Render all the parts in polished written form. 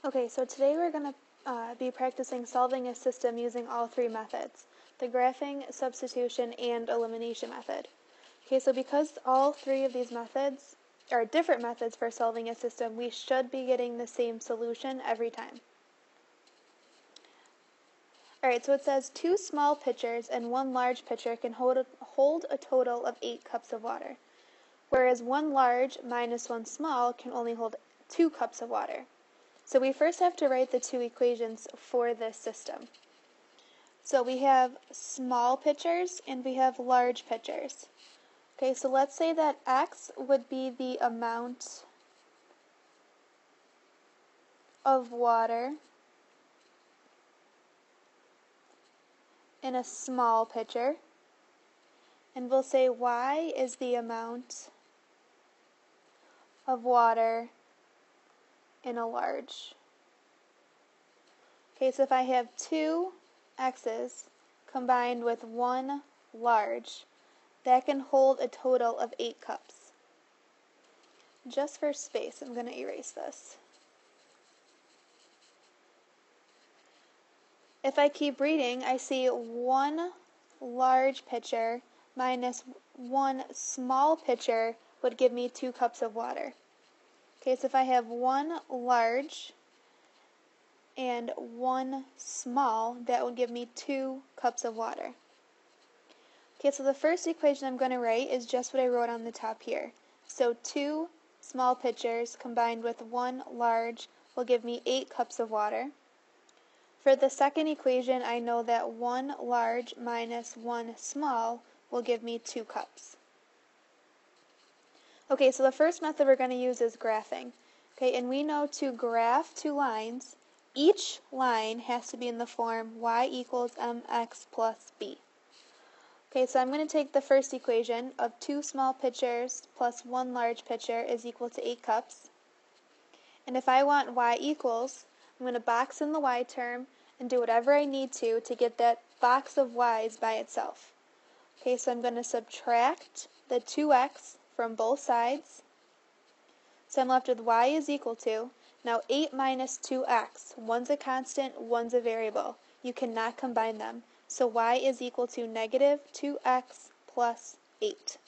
Okay, so today we're going to be practicing solving a system using all three methods, the graphing, substitution, and elimination method. Okay, so because all three of these methods are different methods for solving a system, we should be getting the same solution every time. Alright, so it says 2 small pitchers and 1 large pitcher can hold a total of 8 cups of water, whereas 1 large minus 1 small can only hold 2 cups of water. So we first have to write the two equations for this system. So we have small pitchers and we have large pitchers. Okay, so let's say that X would be the amount of water in a small pitcher, and we'll say Y is the amount of water in a large. Okay, so if I have 2 X's combined with 1 large, that can hold a total of 8 cups. Just for space, I'm going to erase this. If I keep reading, I see 1 large pitcher minus 1 small pitcher would give me 2 cups of water. Okay, so if I have 1 large and 1 small, that would give me 2 cups of water. Okay, so the first equation I'm going to write is just what I wrote on the top here. So 2 small pitchers combined with 1 large will give me 8 cups of water. For the second equation, I know that 1 large minus 1 small will give me 2 cups. Okay, so the first method we're going to use is graphing. Okay, and we know to graph 2 lines, each line has to be in the form y equals mx plus b. Okay, so I'm going to take the first equation of 2 small pitchers plus 1 large pitcher is equal to 8 cups. And if I want y equals, I'm going to box in the y term and do whatever I need to get that box of y's by itself. Okay, so I'm going to subtract the 2x from both sides. So I'm left with y is equal to, now 8 minus 2x, one's a constant, one's a variable. You cannot combine them. So y is equal to negative 2x plus 8.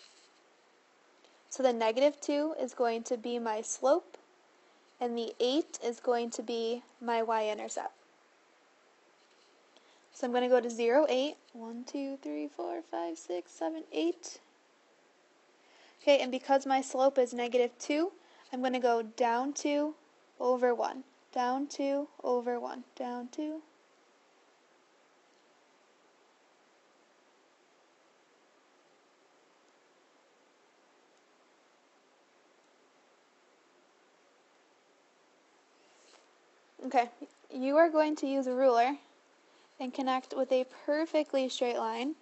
So the negative 2 is going to be my slope, and the 8 is going to be my y-intercept. So I'm going to go to 0, 8, 1, 2, 3, 4, 5, 6, 7, 8. Okay, and because my slope is negative 2, I'm going to go down 2 over 1, down 2 over 1, down 2. Okay, you are going to use a ruler and connect with a perfectly straight line.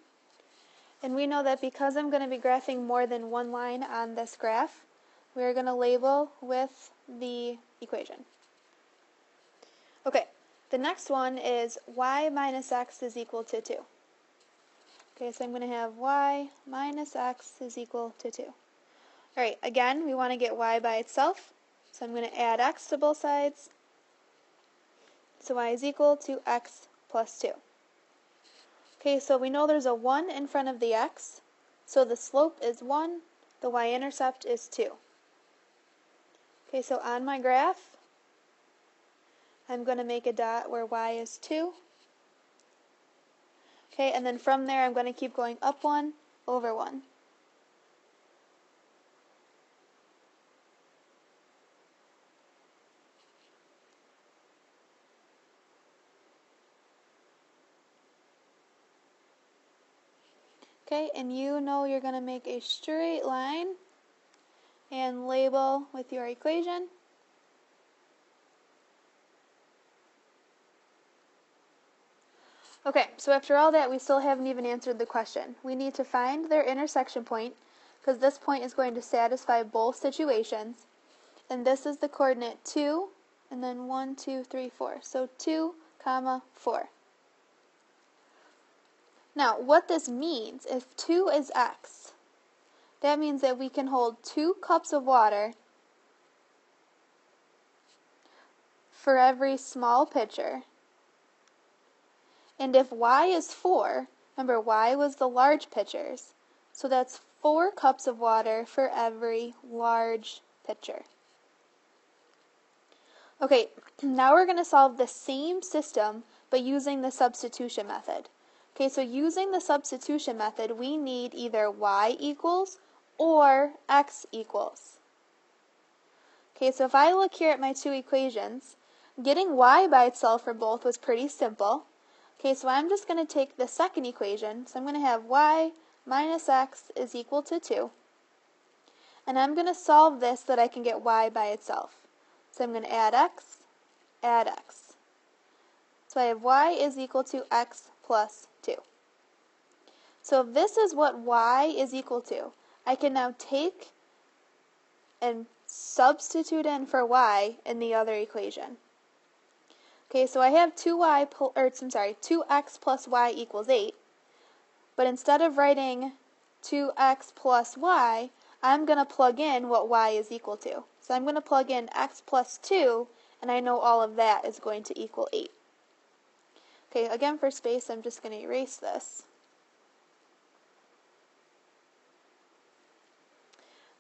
And we know that because I'm going to be graphing more than one line on this graph, we're going to label with the equation. Okay, the next one is y minus x is equal to 2. Okay, so I'm going to have y minus x is equal to 2. Alright, again, we want to get y by itself, so I'm going to add x to both sides. So y is equal to x plus 2. Okay, so we know there's a 1 in front of the x, so the slope is 1, the y-intercept is 2. Okay, so on my graph, I'm going to make a dot where y is 2. Okay, and then from there I'm going to keep going up 1 over 1. Okay, and you know you're going to make a straight line and label with your equation. Okay, so after all that, we still haven't even answered the question. We need to find their intersection point, because this point is going to satisfy both situations. And this is the coordinate 2, and then 1, 2, 3, 4. So 2, 4. Now, what this means, if 2 is x, that means that we can hold 2 cups of water for every small pitcher. And if y is 4, remember y was the large pitchers, so that's 4 cups of water for every large pitcher. Okay, now we're going to solve the same system but using the substitution method. Okay, so using the substitution method, we need either y equals or x equals. Okay, so if I look here at my two equations, getting y by itself for both was pretty simple. Okay, so I'm just going to take the second equation. So I'm going to have y minus x is equal to 2. And I'm going to solve this so that I can get y by itself. So I'm going to add x. So I have y is equal to x plus 2. So if this is what y is equal to, I can now take and substitute in for y in the other equation. Okay, so I have 2x plus y equals 8, but instead of writing 2x plus y, I'm going to plug in what y is equal to. So I'm going to plug in x plus 2, and I know all of that is going to equal 8. Okay, again for space, I'm just going to erase this.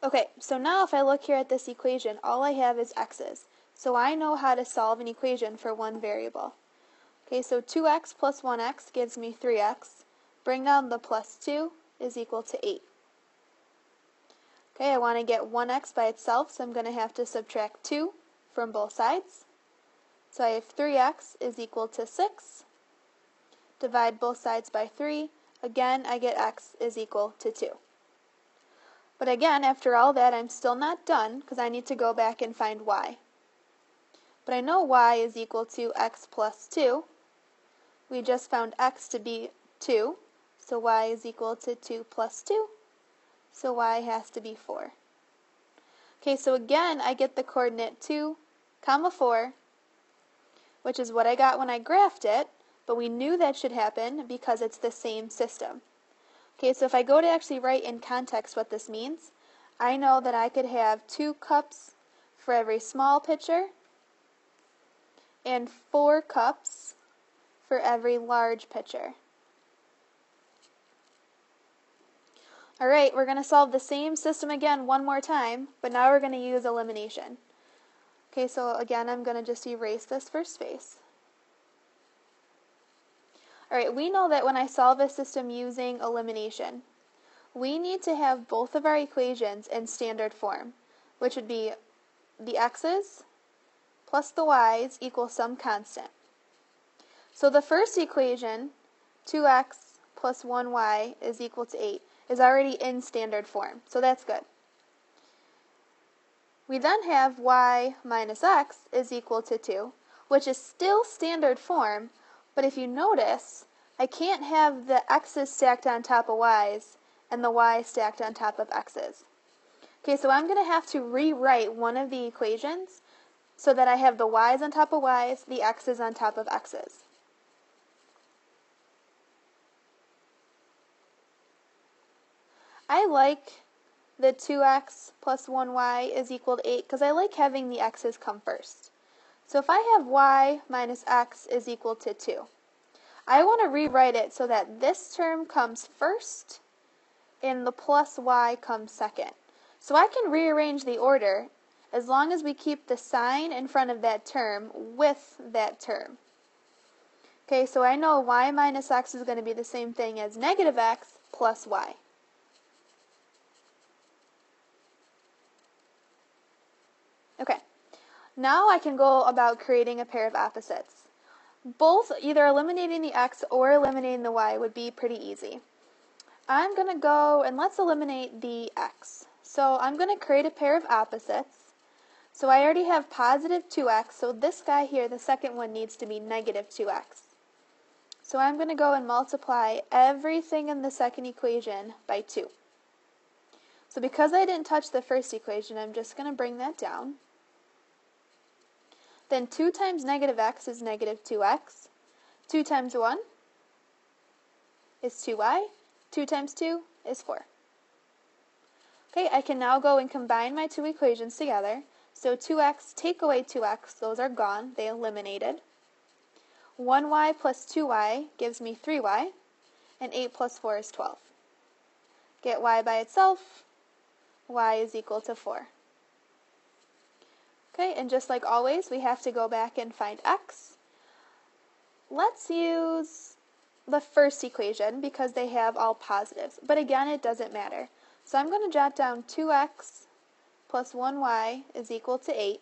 Okay, so now if I look here at this equation, all I have is x's. So I know how to solve an equation for one variable. Okay, so 2x plus 1x gives me 3x. Bring down the plus 2 is equal to 8. Okay, I want to get 1x by itself, so I'm going to have to subtract 2 from both sides. So I have 3x is equal to 6. Divide both sides by 3. Again, I get x is equal to 2. But again, after all that, I'm still not done because I need to go back and find y. But I know y is equal to x plus 2. We just found x to be 2, so y is equal to 2 plus 2. So y has to be 4. Okay, so again, I get the coordinate 2, 4, which is what I got when I graphed it, but we knew that should happen because it's the same system. Okay, so if I go to actually write in context what this means, I know that I could have 2 cups for every small pitcher and 4 cups for every large pitcher. Alright, we're going to solve the same system again one more time, but now we're going to use elimination. Okay, so again, I'm going to just erase this for space. Alright, we know that when I solve a system using elimination, we need to have both of our equations in standard form, which would be the x's plus the y's equals some constant. So the first equation, 2x plus 1y is equal to 8, is already in standard form, so that's good. We then have y minus x is equal to 2, which is still standard form, but if you notice, I can't have the x's stacked on top of y's and the y stacked on top of x's. Okay, so I'm going to have to rewrite one of the equations so that I have the y's on top of y's, the x's on top of x's. I like the 2x plus 1y is equal to 8 because I like having the x's come first. So if I have y minus x is equal to 2, I want to rewrite it so that this term comes first and the plus y comes second. So I can rearrange the order as long as we keep the sign in front of that term with that term. Okay, so I know y minus x is going to be the same thing as negative x plus y. Okay, now I can go about creating a pair of opposites. Both, either eliminating the x or eliminating the y, would be pretty easy. I'm going to go and let's eliminate the x. So I'm going to create a pair of opposites. So I already have positive 2x, so this guy here, the second one, needs to be negative 2x. So I'm going to go and multiply everything in the second equation by 2. So because I didn't touch the first equation, I'm just going to bring that down. Then 2 times negative x is negative 2x. 2 times 1 is 2y. 2 times 2 is 4. Okay, I can now go and combine my two equations together. So 2x, take away 2x, those are gone, they eliminated. 1y plus 2y gives me 3y, and 8 plus 4 is 12. Get y by itself, y is equal to 4. Okay, and just like always, we have to go back and find x. Let's use the first equation because they have all positives, but again, it doesn't matter. So I'm going to jot down 2x plus 1y is equal to 8.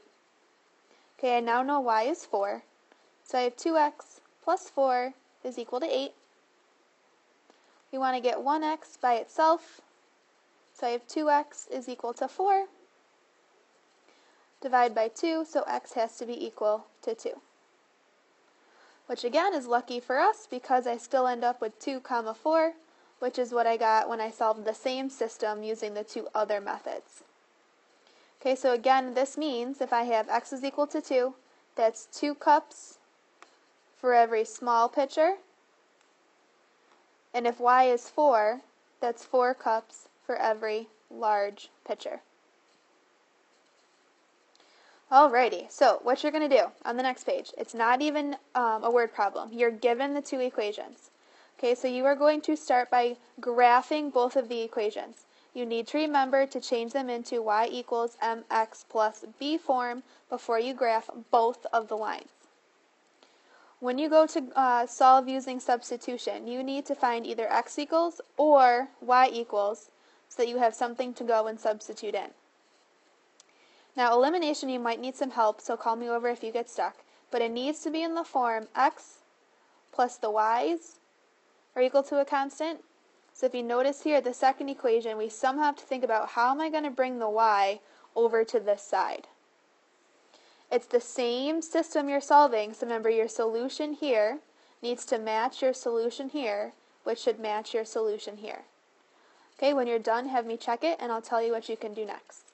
Okay, I now know y is 4. So I have 2x plus 4 is equal to 8. We want to get 1x by itself. So I have 2x is equal to 4. Divide by 2, so x has to be equal to 2. Which again is lucky for us because I still end up with 2 comma 4, which is what I got when I solved the same system using the two other methods. Okay, so again, this means if I have x is equal to 2, that's 2 cups for every small pitcher. And if y is 4, that's 4 cups for every large pitcher. Alrighty, so what you're going to do on the next page, it's not even a word problem. You're given the two equations. Okay, so you are going to start by graphing both of the equations. You need to remember to change them into y equals mx plus b form before you graph both of the lines. When you go to solve using substitution, you need to find either x equals or y equals so that you have something to go and substitute in. Now, elimination, you might need some help, so call me over if you get stuck. But it needs to be in the form x plus the y's are equal to a constant. So if you notice here, the second equation, we somehow have to think about how am I going to bring the y over to this side. It's the same system you're solving, so remember your solution here needs to match your solution here, which should match your solution here. Okay, when you're done, have me check it, and I'll tell you what you can do next.